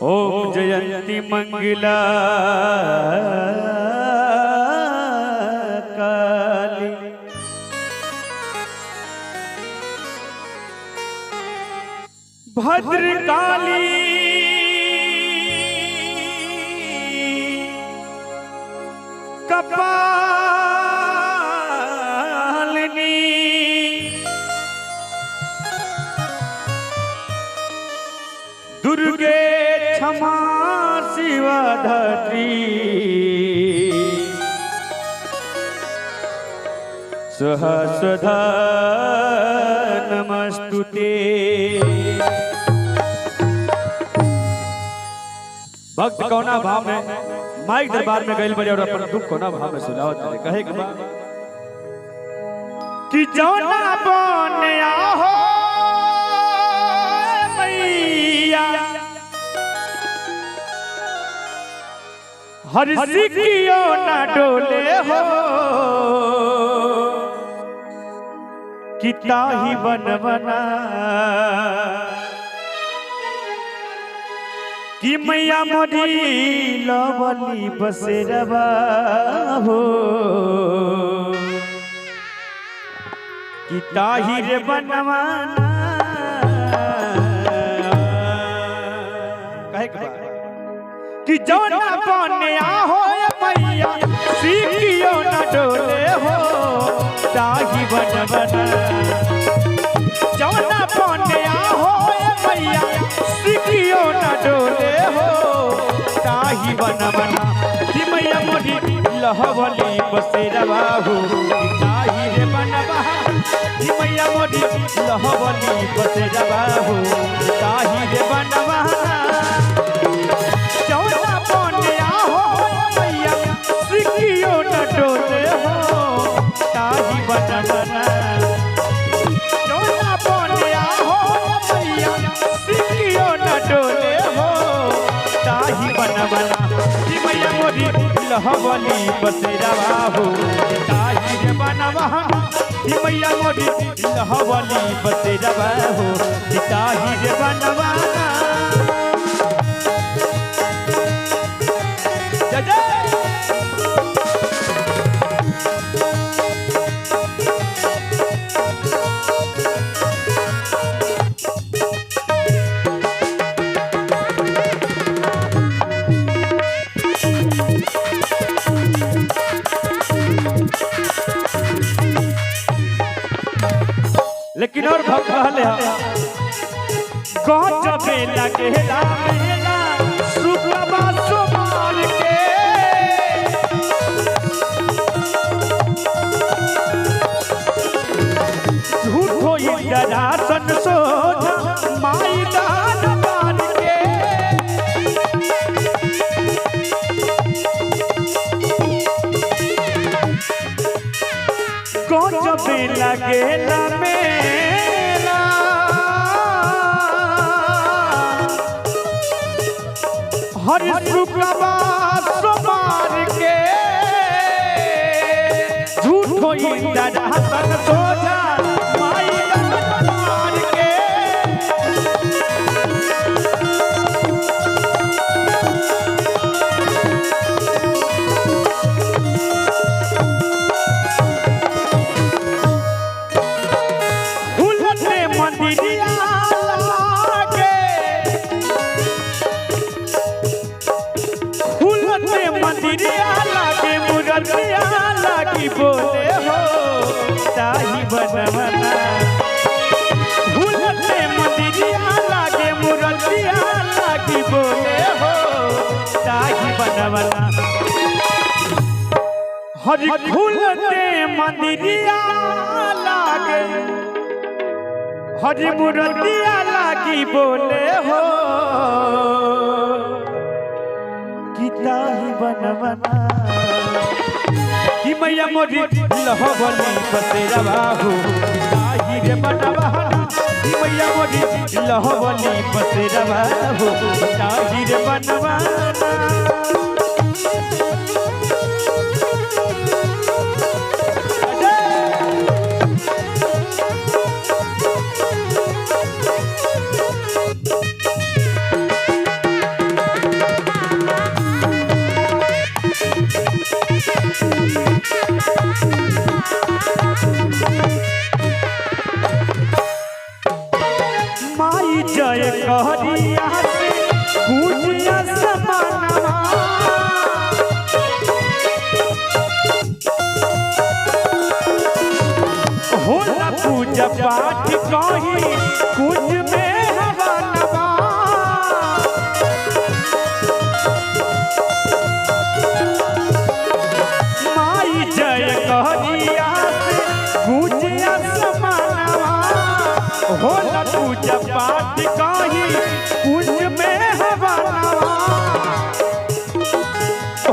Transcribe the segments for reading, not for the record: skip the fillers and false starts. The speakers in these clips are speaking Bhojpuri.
ओम जयंती मंगला काली भद्रकाली कपालिनी दुर्गे क्षमा शिवा धात्री स्वाहा स्वधा नमस्तुते। भक्त कौना भाव में माइक दरबार में गइल बड़े और अपन दुख कोना भाव में सुनाओ तेरे कहे के बाद कि जौना बने आहो मैया हर सिकियो ना डोले हो कि ताही बन बना कि मैया मोरी लवली बसेरवा हो कि ताही रे बनवाना कहे के बाद कि जौना बने आहो मैया सीखियो न डोले हो ताही बनवाना जौना बने आहो मैया सीखियो न डोले हो ताही बनवाना कि मैया मोरी लहवली बसेरवा हो कि ताही रे बनवा कि मैया मोरी लहवली बसेरवा हो ताही रे बनवाना जौना बने आहो मैया सीखियो न डोले हो ताही बनवाना जौना बने आहो मैया सीखियो न डोले हो ताही बनवाना कि मैया मोरी लहवली बसेरवा हो ताही रे बनवाना कि मैया मोरी लहवली बसेरवा हो ताही रे बनवाना। जय जय लेकिन और भक्त कहले गजबे लगेला मेला सुखबा सुमार के झूठो इंद्रासन सोझा माई दान मार के गजबे लगेला मेला हर सुखबा सुमार के झूठो इंद्रासन सोझा माई दान मार के फूलते मंदिरिया लागे फूलते मंदिरिया लागे मुरतिया लागी बोले हो ताही बनवाना फूलते मंदिरिया लागे मुरतिया लागी बोले हो ताही बनवाना हर फूलते मंदिरिया लागे हर मुरतिया लागी बोले हो कि ताही बनवाना कि मैया मोरी लहवली बसेरवा हो ताही रे बनवाना कि मैया मोरी लहवली बसेरवा हो ताही रे बनवाना। पूजा पाठ कहीं कुछ में हवा नवा माई जय कहरिया से पूजा समानवा होला पूजा पाठ कहीं कुछ में हवा नवा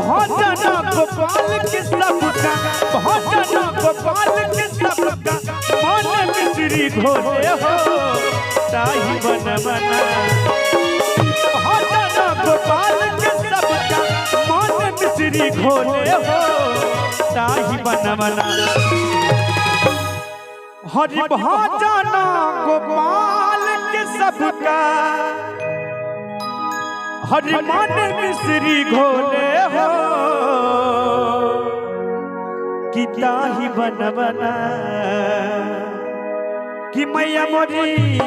भजना गोपाल के सबका भजना गोपाल के सबका मन मिश्री घोले हो ताही बन बना भजना गोपाल के सबका मन मिश्री घोले हो ताही बन बना हरि भजना गोपाल के सबका हरि मन मिश्री घोले हो कि ताही बन बना कि मैया मोरी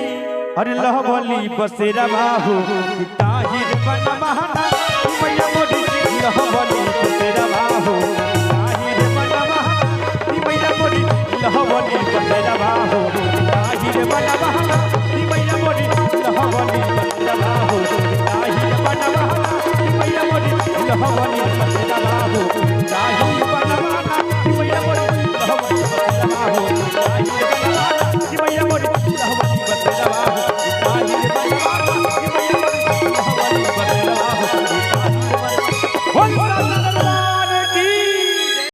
अरे लहबली बसेरा बाहू कि ताही बन बना कि मैया मोरी लहबली बसेरा बाहू ताही बन बना कि मैया मोरी लहबली बसेरा बाहू ताही बन बना कि मैया मोरी लहबली बसेरा बाहू ताही बन बना कि मैया मोरी लहबली